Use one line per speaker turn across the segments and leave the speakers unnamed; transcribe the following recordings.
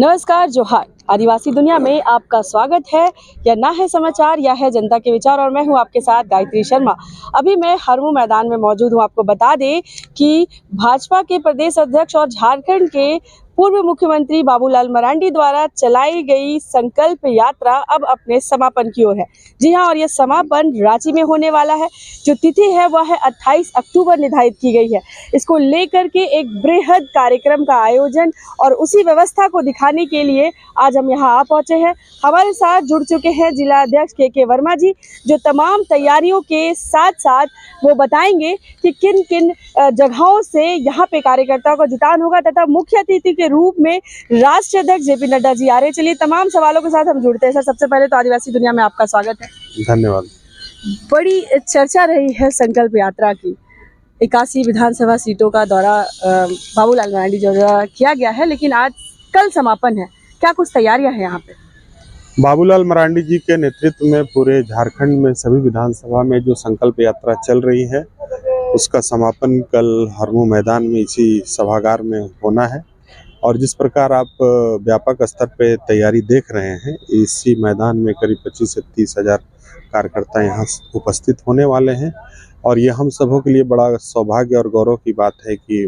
नमस्कार, जोहार। आदिवासी दुनिया में आपका स्वागत है। यह ना है समाचार या है जनता के विचार और मैं हूं आपके साथ गायत्री शर्मा। अभी मैं हरमू मैदान में मौजूद हूं। आपको बता दें कि भाजपा के प्रदेश अध्यक्ष और झारखंड के पूर्व मुख्यमंत्री बाबूलाल मरांडी द्वारा चलाई गई संकल्प यात्रा अब अपने समापन की ओर है। जी हां, और यह समापन रांची में होने वाला है। जो तिथि है वह है 28 अक्टूबर निर्धारित की गई है। इसको लेकर के एक बृहद कार्यक्रम का आयोजन और उसी व्यवस्था को दिखाने के लिए आज हम यहाँ आ पहुंचे हैं। हमारे साथ जुड़ चुके हैं जिला अध्यक्ष के वर्मा जी, जो तमाम तैयारियों के साथ साथ वो बताएंगे कि किन किन जगहों से यहाँ पे कार्यकर्ताओं का जुटान होगा तथा मुख्य अतिथि के रूप में राष्ट्रीय अध्यक्ष जेपी नड्डा जी आ रहे। चलिए तमाम सवालों के साथ हम जुड़ते हैं। सर, सबसे पहले तो आदिवासी दुनिया में आपका स्वागत है।
धन्यवाद।
बड़ी चर्चा रही है संकल्प यात्रा की। 81 विधानसभा सीटों का दौरा बाबूलाल मरांडी जो किया गया है, लेकिन आज कल समापन है। क्या कुछ तैयारियां हैं यहाँ पे?
बाबूलाल मरांडी जी के नेतृत्व में पूरे झारखंड में सभी विधानसभा में जो संकल्प यात्रा चल रही है उसका समापन कल हरमू मैदान में इसी सभागार में होना है। और जिस प्रकार आप व्यापक स्तर पे तैयारी देख रहे हैं, इसी मैदान में करीब 25 से 30 हज़ार कार्यकर्ता यहाँ उपस्थित होने वाले हैं। और ये हम सबों के लिए बड़ा सौभाग्य और गौरव की बात है कि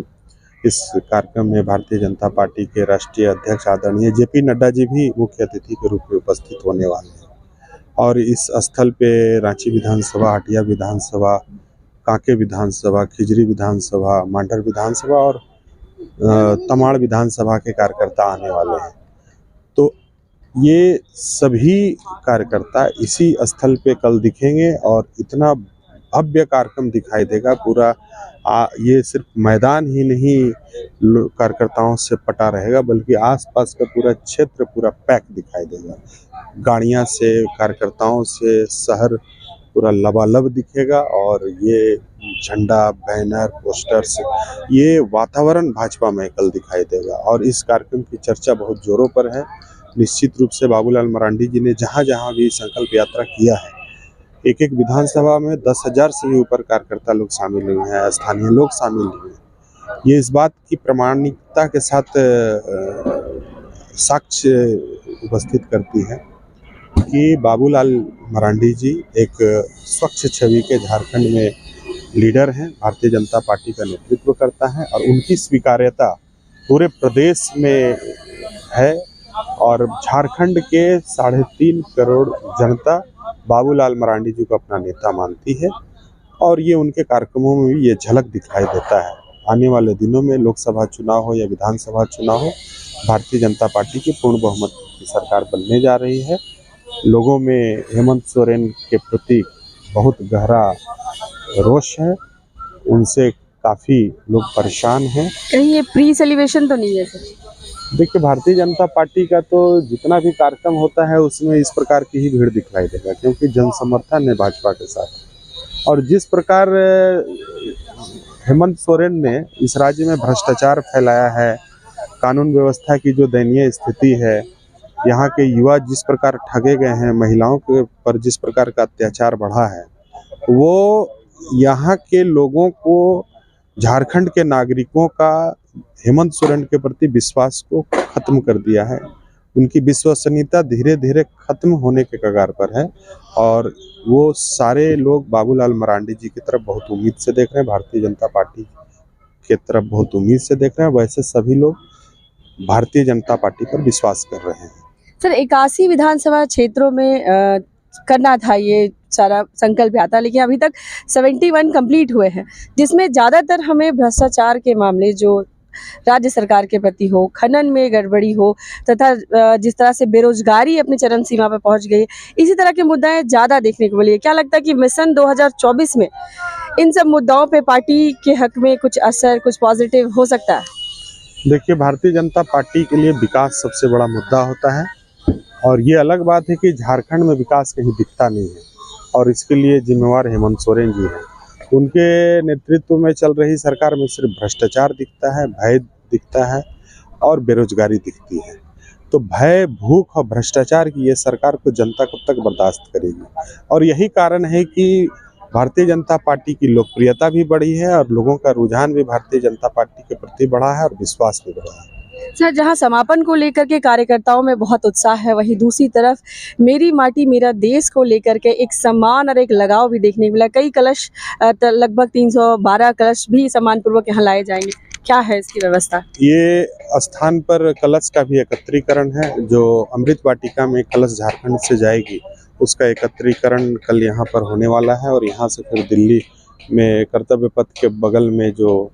इस कार्यक्रम में भारतीय जनता पार्टी के राष्ट्रीय अध्यक्ष आदरणीय जेपी नड्डा जी भी मुख्य अतिथि के रूप में उपस्थित होने वाले हैं। और इस स्थल पे रांची विधानसभा, हटिया विधानसभा, कांके विधानसभा, खिजरी विधानसभा, मांडर विधानसभा और तमाड़ विधानसभा के कार्यकर्ता आने वाले हैं। तो ये सभी कार्यकर्ता इसी स्थल पे कल दिखेंगे और इतना भव्य कार्यक्रम दिखाई देगा। पूरा ये सिर्फ मैदान ही नहीं कार्यकर्ताओं से पटा रहेगा, बल्कि आसपास का पूरा क्षेत्र पूरा पैक दिखाई देगा। गाड़ियां से, कार्यकर्ताओं से शहर पूरा लबालब दिखेगा। और ये झंडा, बैनर, पोस्टर्स, ये वातावरण भाजपा में कल दिखाई देगा। और इस कार्यक्रम की चर्चा बहुत जोरों पर है। निश्चित रूप से बाबूलाल मरांडी जी ने जहाँ जहाँ भी संकल्प यात्रा किया है, एक एक विधानसभा में 10,000 से भी ऊपर कार्यकर्ता लोग शामिल हुए हैं, स्थानीय लोग शामिल हुए हैं। ये इस बात की प्रामाणिकता के साथ साक्ष्य उपस्थित करती है कि बाबूलाल मरांडी जी एक स्वच्छ छवि के झारखंड में लीडर हैं, भारतीय जनता पार्टी का नेतृत्व करता है और उनकी स्वीकार्यता पूरे प्रदेश में है। और झारखंड के 3.5 करोड़ जनता बाबूलाल मरांडी जी को अपना नेता मानती है और ये उनके कार्यक्रमों में भी ये झलक दिखाई देता है। आने वाले दिनों में लोकसभा चुनाव हो या विधानसभा चुनाव हो, भारतीय जनता पार्टी की पूर्ण बहुमत की सरकार बनने जा रही है। लोगों में हेमंत सोरेन के प्रति बहुत गहरा रोष है, उनसे काफ़ी लोग परेशान हैं।
कहीं ये प्री सेलिब्रेशन तो नहीं है सर?
देखिए, भारतीय जनता पार्टी का तो जितना भी कार्यक्रम होता है उसमें इस प्रकार की ही भीड़ दिखाई देगा, क्योंकि जन समर्थन है भाजपा के साथ। और जिस प्रकार हेमंत सोरेन ने इस राज्य में भ्रष्टाचार फैलाया है, कानून व्यवस्था की जो दयनीय स्थिति है, यहाँ के युवा जिस प्रकार ठगे गए हैं, महिलाओं के पर जिस प्रकार का अत्याचार बढ़ा है, वो यहाँ के लोगों को, झारखंड के नागरिकों का हेमंत सोरेन के प्रति विश्वास को खत्म कर दिया है। उनकी विश्वसनीयता धीरे धीरे खत्म होने के कगार पर है और वो सारे लोग बाबूलाल मरांडी जी की तरफ बहुत उम्मीद से देख रहे हैं, भारतीय जनता पार्टी की तरफ बहुत उम्मीद से देख रहे हैं। वैसे सभी लोग भारतीय जनता पार्टी पर विश्वास कर रहे हैं।
सर, 81 विधानसभा क्षेत्रों में करना था ये सारा संकल्प यात्रा, लेकिन अभी तक 71 कंप्लीट हुए हैं, जिसमें ज़्यादातर हमें भ्रष्टाचार के मामले जो राज्य सरकार के प्रति हो, खनन में गड़बड़ी हो तथा जिस तरह से बेरोजगारी अपने चरम सीमा पर पहुंच गई है, इसी तरह के मुद्दे ज़्यादा देखने को मिले। क्या लगता है कि मिशन 2024 में इन सब मुद्दाओं पे पार्टी के हक में कुछ असर, कुछ पॉजिटिव हो सकता है?
देखिए, भारतीय जनता पार्टी के लिए विकास सबसे बड़ा मुद्दा होता है और ये अलग बात है कि झारखंड में विकास कहीं दिखता नहीं है और इसके लिए जिम्मेवार हेमंत सोरेन जी हैं। उनके नेतृत्व में चल रही सरकार में सिर्फ भ्रष्टाचार दिखता है, भय दिखता है और बेरोजगारी दिखती है। तो भय, भूख और भ्रष्टाचार की ये सरकार को जनता कब तक बर्दाश्त करेगी? और यही कारण है कि भारतीय जनता पार्टी की लोकप्रियता भी बढ़ी है और लोगों का रुझान भी भारतीय जनता पार्टी के प्रति बढ़ा है और विश्वास भी बढ़ा है।
सर, जहां समापन को लेकर के कार्यकर्ताओं में बहुत उत्साह है, वहीं दूसरी तरफ मेरी माटी मेरा देश को लेकर के एक सम्मान और एक लगाव भी देखने को मिला। कई कलश लगभग 312 कलश भी सम्मानपूर्वक यहाँ लाए जाएंगे। क्या है इसकी व्यवस्था?
ये स्थान पर कलश का भी एकत्रीकरण है। जो अमृत वाटिका में कलश झारखंड से जाएगी, उसका एकत्रीकरण कल यहाँ पर होने वाला है और यहाँ से फिर दिल्ली में कर्तव्य पथ के बगल में जो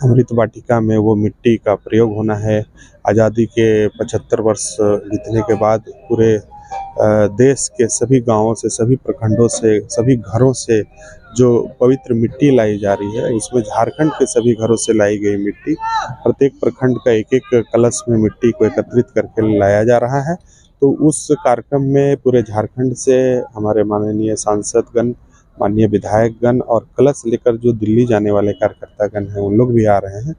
अमृत वाटिका में वो मिट्टी का प्रयोग होना है। आज़ादी के 75 वर्ष बीतने के बाद पूरे देश के सभी गांवों से, सभी प्रखंडों से, सभी घरों से जो पवित्र मिट्टी लाई जा रही है, उसमें झारखंड के सभी घरों से लाई गई मिट्टी, प्रत्येक प्रखंड का एक एक कलश में मिट्टी को एकत्रित करके लाया जा रहा है। तो उस कार्यक्रम में पूरे झारखंड से हमारे माननीय सांसदगण, माननीय विधायकगण और कलश लेकर जो दिल्ली जाने वाले कार्यकर्तागण हैं, उन लोग भी आ रहे हैं।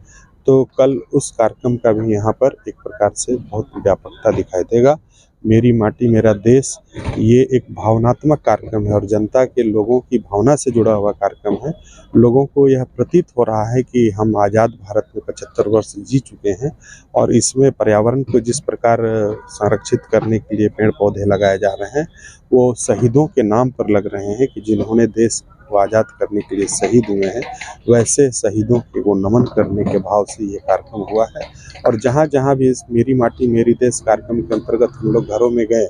तो कल उस कार्यक्रम का भी यहाँ पर एक प्रकार से बहुत व्यापकता दिखाई देगा। मेरी माटी मेरा देश, ये एक भावनात्मक कार्यक्रम है और जनता के लोगों की भावना से जुड़ा हुआ कार्यक्रम है। लोगों को यह प्रतीत हो रहा है कि हम आज़ाद भारत में 75 वर्ष जी चुके हैं और इसमें पर्यावरण को जिस प्रकार संरक्षित करने के लिए पेड़ पौधे लगाए जा रहे हैं, वो शहीदों के नाम पर लग रहे हैं कि जिन्होंने देश को आज़ाद करने के लिए शहीद हुए हैं। वैसे शहीदों के वो नमन करने के भाव से ये कार्यक्रम हुआ है। और जहाँ जहाँ भी इस मेरी माटी मेरी देश कार्यक्रम के अंतर्गत हम लोग घरों में गए,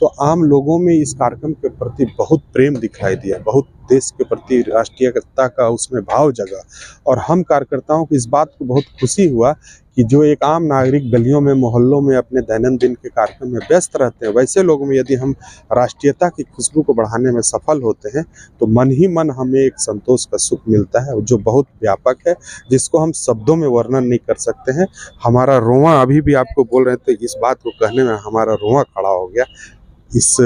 तो आम लोगों में इस कार्यक्रम के प्रति बहुत प्रेम दिखाई दिया, बहुत देश के प्रति राष्ट्रीयता का उसमें भाव जगा। और हम कार्यकर्ताओं को इस बात को बहुत खुशी हुआ कि जो एक आम नागरिक गलियों में, मोहल्लों में अपने दैनंदिन के कार्यक्रम में व्यस्त रहते हैं, वैसे लोगों में यदि हम राष्ट्रीयता की खुशबू को बढ़ाने में सफल होते हैं, तो मन ही मन हमें एक संतोष का सुख मिलता है, जो बहुत व्यापक है, जिसको हम शब्दों में वर्णन नहीं कर सकते हैं। हमारा रोंवा, अभी भी आपको बोल रहे थे, इस बात को कहने में हमारा रोंवा खड़ा हो गया। इस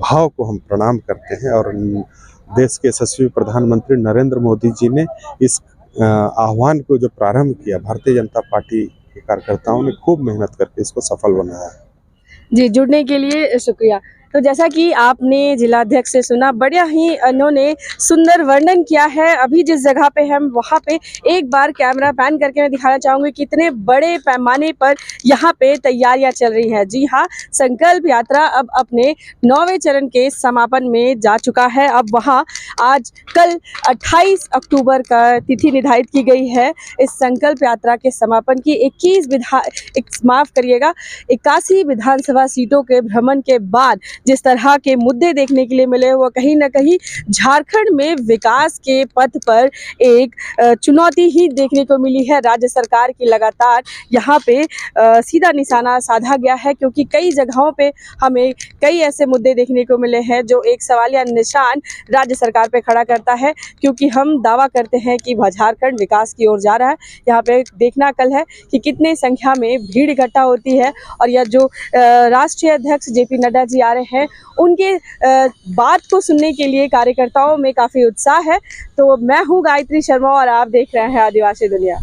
भाव को हम प्रणाम करते हैं और देश के यशस्वी प्रधानमंत्री नरेंद्र मोदी जी ने इस आह्वान को जो प्रारंभ किया, भारतीय जनता पार्टी के कार्यकर्ताओं ने खूब मेहनत करके इसको सफल बनाया।
जी, जुड़ने के लिए शुक्रिया। तो जैसा कि आपने जिलाध्यक्ष से सुना, बढ़िया ही उन्होंने सुंदर वर्णन किया है। अभी जिस जगह पे हम वहाँ पे एक बार कैमरा पैन करके मैं दिखाना चाहूँगी कितने बड़े पैमाने पर यहाँ पे तैयारियाँ चल रही हैं। जी हाँ, संकल्प यात्रा अब अपने 9वें चरण के समापन में जा चुका है। अब वहाँ आज कल 28 अक्टूबर का तिथि निर्धारित की गई है। इस संकल्प यात्रा के समापन की 81 विधानसभा सीटों के भ्रमण के बाद जिस तरह के मुद्दे देखने के लिए मिले, वो कहीं ना कहीं झारखंड में विकास के पथ पर एक चुनौती ही देखने को मिली है। राज्य सरकार की लगातार यहाँ पे सीधा निशाना साधा गया है, क्योंकि कई जगहों पे हमें कई ऐसे मुद्दे देखने को मिले हैं जो एक सवालिया निशान राज्य सरकार पे खड़ा करता है। क्योंकि हम दावा करते हैं कि झारखंड विकास की ओर जा रहा है। यहाँ पे देखना कल है कि कितने संख्या में भीड़ इकट्ठा होती है और यह जो राष्ट्रीय अध्यक्ष JP नड्डा जी आ रहे हैं, उनके बात को सुनने के लिए कार्यकर्ताओं में काफ़ी उत्साह है। तो मैं हूँ गायत्री शर्मा और आप देख रहे हैं आदिवासी दुनिया।